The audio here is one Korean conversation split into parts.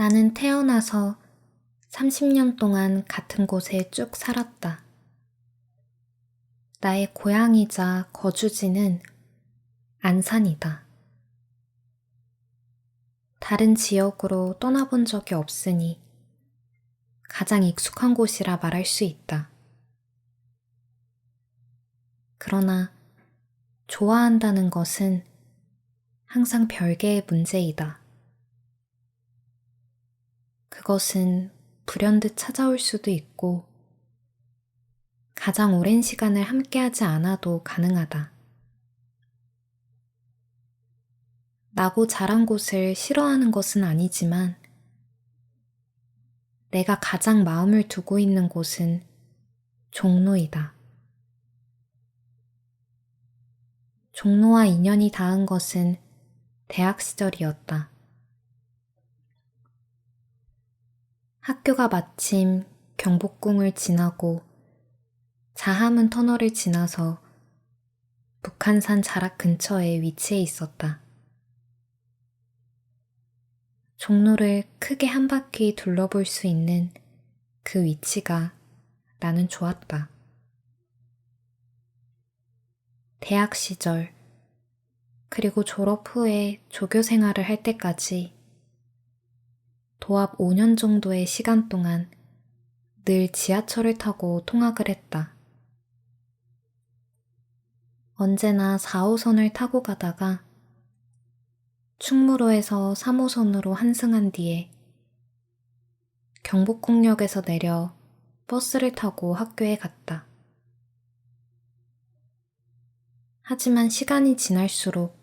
나는 태어나서 30년 동안 같은 곳에 쭉 살았다. 나의 고향이자 거주지는 안산이다. 다른 지역으로 떠나본 적이 없으니 가장 익숙한 곳이라 말할 수 있다. 그러나 좋아한다는 것은 항상 별개의 문제이다. 그것은 불현듯 찾아올 수도 있고 가장 오랜 시간을 함께하지 않아도 가능하다. 나고 자란 곳을 싫어하는 것은 아니지만 내가 가장 마음을 두고 있는 곳은 종로이다. 종로와 인연이 닿은 것은 대학 시절이었다. 학교가 마침 경복궁을 지나고 자하문 터널을 지나서 북한산 자락 근처에 위치해 있었다. 종로를 크게 한 바퀴 둘러볼 수 있는 그 위치가 나는 좋았다. 대학 시절, 그리고 졸업 후에 조교 생활을 할 때까지 도합 5년 정도의 시간 동안 늘 지하철을 타고 통학을 했다. 언제나 4호선을 타고 가다가 충무로에서 3호선으로 환승한 뒤에 경복궁역에서 내려 버스를 타고 학교에 갔다. 하지만 시간이 지날수록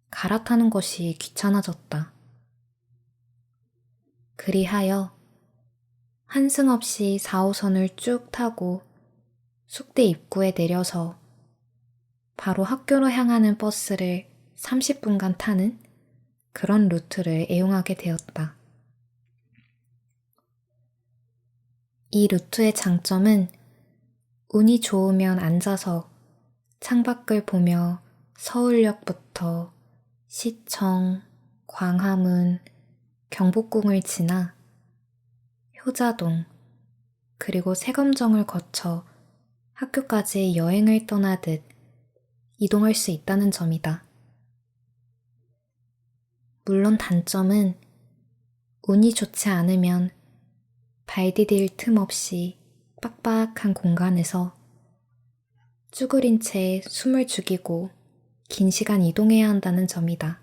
갈아타는 것이 귀찮아졌다. 그리하여 환승 없이 4호선을 쭉 타고 숙대 입구에 내려서 바로 학교로 향하는 버스를 30분간 타는 그런 루트를 애용하게 되었다. 이 루트의 장점은 운이 좋으면 앉아서 창밖을 보며 서울역부터 시청, 광화문, 경복궁을 지나 효자동, 그리고 세검정을 거쳐 학교까지 여행을 떠나듯 이동할 수 있다는 점이다. 물론 단점은 운이 좋지 않으면 발 디딜 틈 없이 빡빡한 공간에서 쭈그린 채 숨을 죽이고 긴 시간 이동해야 한다는 점이다.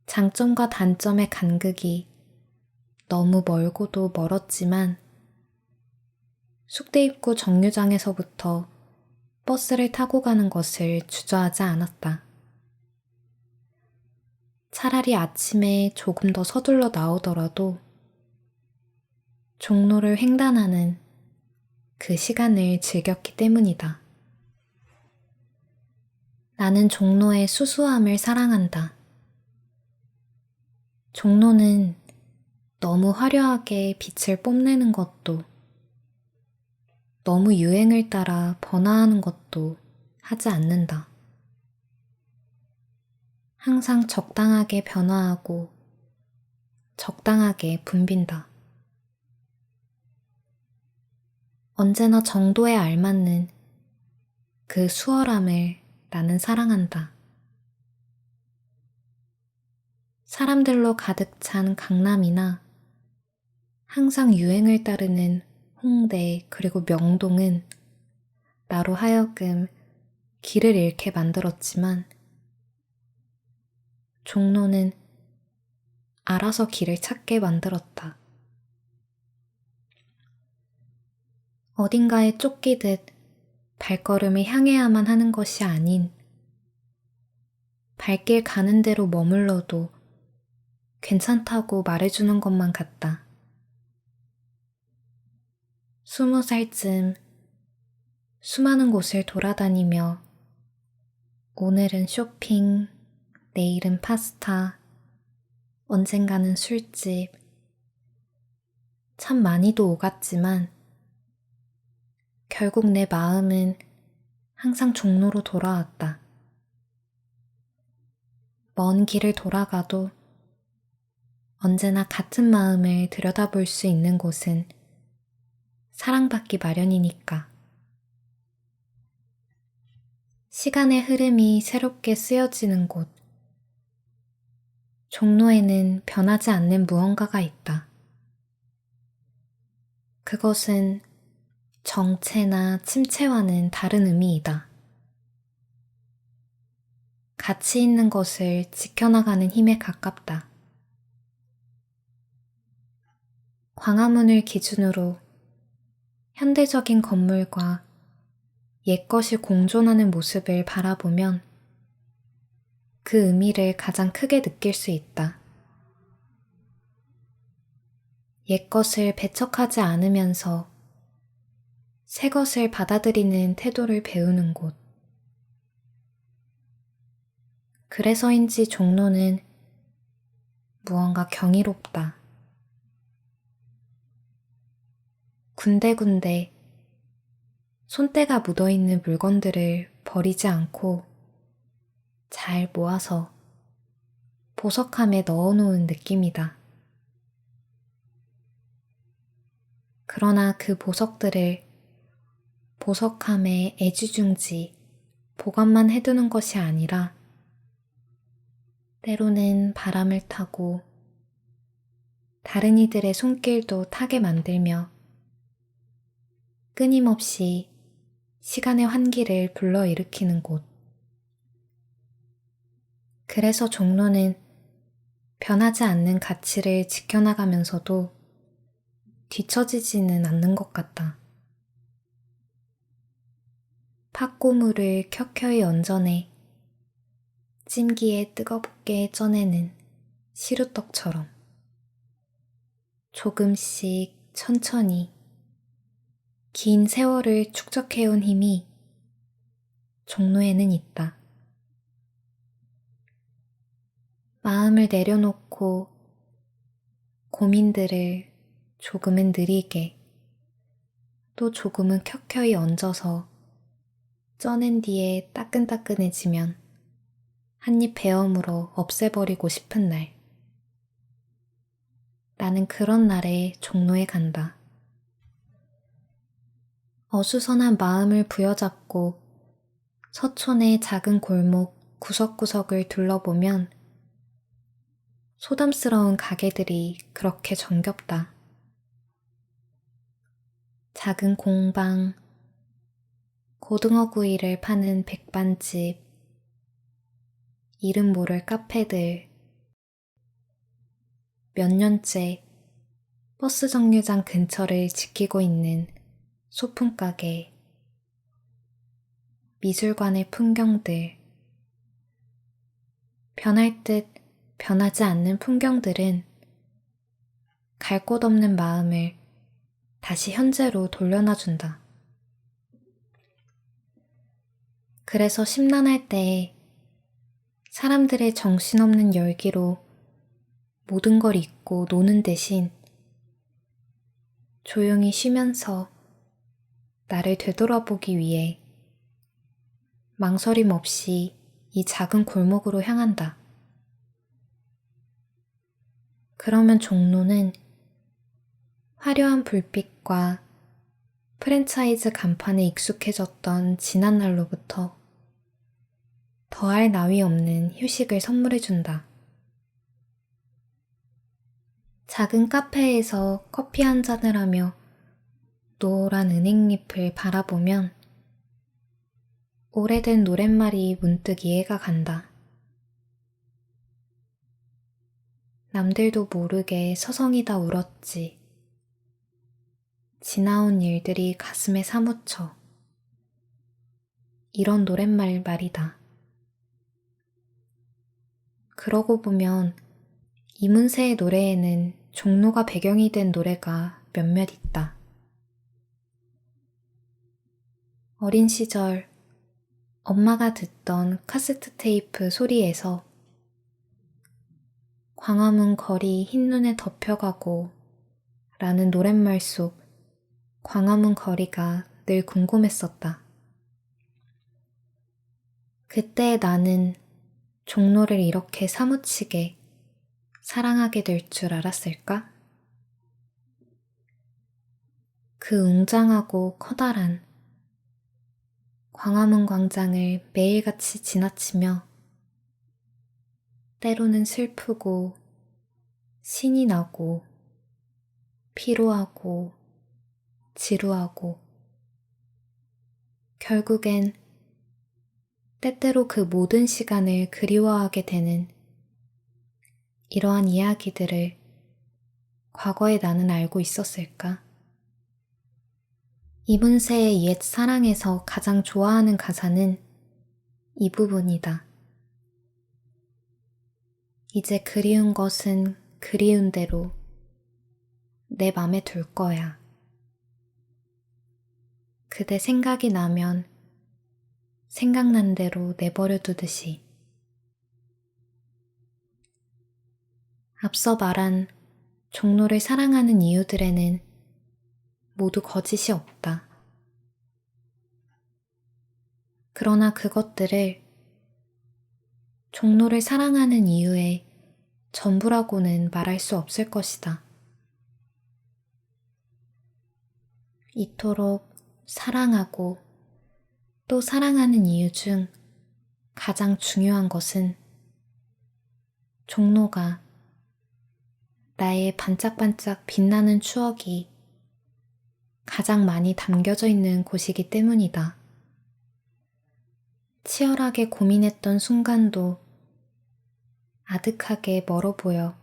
장점과 단점의 간극이 너무 멀고도 멀었지만 숙대 입구 정류장에서부터 버스를 타고 가는 것을 주저하지 않았다. 차라리 아침에 조금 더 서둘러 나오더라도 종로를 횡단하는 그 시간을 즐겼기 때문이다. 나는 종로의 수수함을 사랑한다. 종로는 너무 화려하게 빛을 뽐내는 것도 너무 유행을 따라 번화하는 것도 하지 않는다. 항상 적당하게 변화하고 적당하게 붐빈다. 언제나 정도에 알맞는 그 수월함을 나는 사랑한다. 사람들로 가득 찬 강남이나 항상 유행을 따르는 홍대 그리고 명동은 나로 하여금 길을 잃게 만들었지만 종로는 알아서 길을 찾게 만들었다. 어딘가에 쫓기듯 발걸음을 향해야만 하는 것이 아닌 발길 가는 대로 머물러도 괜찮다고 말해주는 것만 같다. 20살쯤 수많은 곳을 돌아다니며 오늘은 쇼핑, 내일은 파스타, 언젠가는 술집, 참 많이도 오갔지만 결국 내 마음은 항상 종로로 돌아왔다. 먼 길을 돌아가도 언제나 같은 마음을 들여다볼 수 있는 곳은 사랑받기 마련이니까. 시간의 흐름이 새롭게 쓰여지는 곳. 종로에는 변하지 않는 무언가가 있다. 그것은 정체나 침체와는 다른 의미이다. 가치 있는 것을 지켜나가는 힘에 가깝다. 광화문을 기준으로 현대적인 건물과 옛것이 공존하는 모습을 바라보면 그 의미를 가장 크게 느낄 수 있다. 옛것을 배척하지 않으면서 새 것을 받아들이는 태도를 배우는 곳. 그래서인지 종로는 무언가 경이롭다. 군데군데 손때가 묻어있는 물건들을 버리지 않고 잘 모아서 보석함에 넣어놓은 느낌이다. 그러나 그 보석들을 보석함에 애지중지 보관만 해두는 것이 아니라 때로는 바람을 타고 다른 이들의 손길도 타게 만들며 끊임없이 시간의 환기를 불러일으키는 곳. 그래서 종로는 변하지 않는 가치를 지켜나가면서도 뒤처지지는 않는 것 같다. 팥고물을 켜켜이 얹어내 찜기에 뜨겁게 쪄내는 시루떡처럼 조금씩 천천히 긴 세월을 축적해온 힘이 종로에는 있다. 마음을 내려놓고 고민들을 조금은 느리게 또 조금은 켜켜이 얹어서 쪄낸 뒤에 따끈따끈해지면 한입 베어물어 없애버리고 싶은 날. 나는 그런 날에 종로에 간다. 어수선한 마음을 부여잡고 서촌의 작은 골목 구석구석을 둘러보면 소담스러운 가게들이 그렇게 정겹다. 작은 공방, 고등어 구이를 파는 백반집, 이름 모를 카페들, 몇 년째 버스 정류장 근처를 지키고 있는 소품가게, 미술관의 풍경들, 변할 듯 변하지 않는 풍경들은 갈 곳 없는 마음을 다시 현재로 돌려놔준다. 그래서 심란할 때 사람들의 정신없는 열기로 모든 걸 잊고 노는 대신 조용히 쉬면서 나를 되돌아보기 위해 망설임 없이 이 작은 골목으로 향한다. 그러면 종로는 화려한 불빛과 프랜차이즈 간판에 익숙해졌던 지난 날로부터 더할 나위 없는 휴식을 선물해준다. 작은 카페에서 커피 한 잔을 하며 노란 은행잎을 바라보면 오래된 노랫말이 문득 이해가 간다. 남들도 모르게 서성이다 울었지. 지나온 일들이 가슴에 사무쳐. 이런 노랫말 말이다. 그러고 보면 이문세의 노래에는 종로가 배경이 된 노래가 몇몇 있다. 어린 시절 엄마가 듣던 카세트 테이프 소리에서 광화문 거리 흰눈에 덮여가고 라는 노랫말 속 광화문 거리가 늘 궁금했었다. 그때 나는 종로를 이렇게 사무치게 사랑하게 될 줄 알았을까? 그 웅장하고 커다란 광화문 광장을 매일같이 지나치며 때로는 슬프고 신이 나고 피로하고 지루하고 결국엔 때때로 그 모든 시간을 그리워하게 되는 이러한 이야기들을 과거의 나는 알고 있었을까? 이문세의 옛 사랑에서 가장 좋아하는 가사는 이 부분이다. 이제 그리운 것은 그리운 대로 내 맘에 둘 거야. 그대 생각이 나면 생각난 대로 내버려 두듯이. 앞서 말한 종로를 사랑하는 이유들에는 모두 거짓이 없다. 그러나 그것들을 종로를 사랑하는 이유의 전부라고는 말할 수 없을 것이다. 이토록 사랑하고 또 사랑하는 이유 중 가장 중요한 것은 종로가 나의 반짝반짝 빛나는 추억이 가장 많이 담겨져 있는 곳이기 때문이다. 치열하게 고민했던 순간도 아득하게 멀어 보여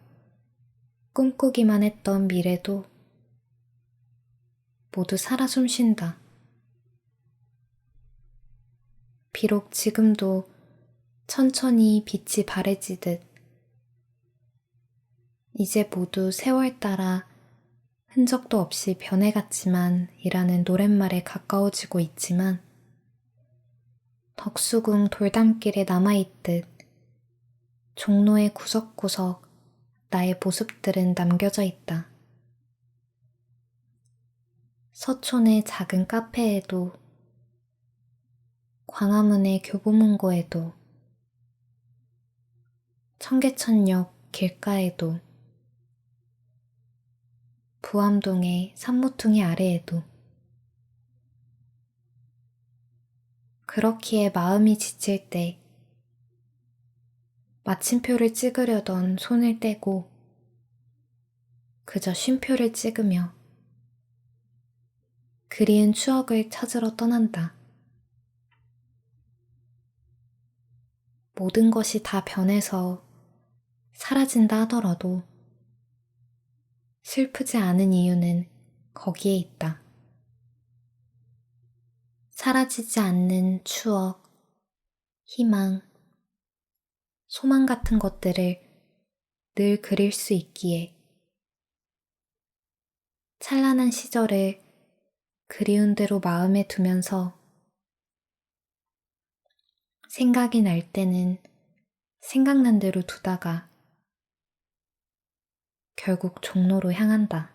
꿈꾸기만 했던 미래도 모두 살아 숨쉰다. 비록 지금도 천천히 빛이 바래지듯 이제 모두 세월 따라 흔적도 없이 변해갔지만 이라는 노랫말에 가까워지고 있지만 덕수궁 돌담길에 남아있듯 종로의 구석구석 나의 모습들은 남겨져 있다. 서촌의 작은 카페에도 광화문의 교보문고에도 청계천역 길가에도 부암동의 산모퉁이 아래에도 그렇기에 마음이 지칠 때 마침표를 찍으려던 손을 떼고 그저 쉼표를 찍으며 그리운 추억을 찾으러 떠난다. 모든 것이 다 변해서 사라진다 하더라도 슬프지 않은 이유는 거기에 있다. 사라지지 않는 추억, 희망, 소망 같은 것들을 늘 그릴 수 있기에 찬란한 시절을 그리운 대로 마음에 두면서 생각이 날 때는 생각난 대로 두다가 결국 종로로 향한다.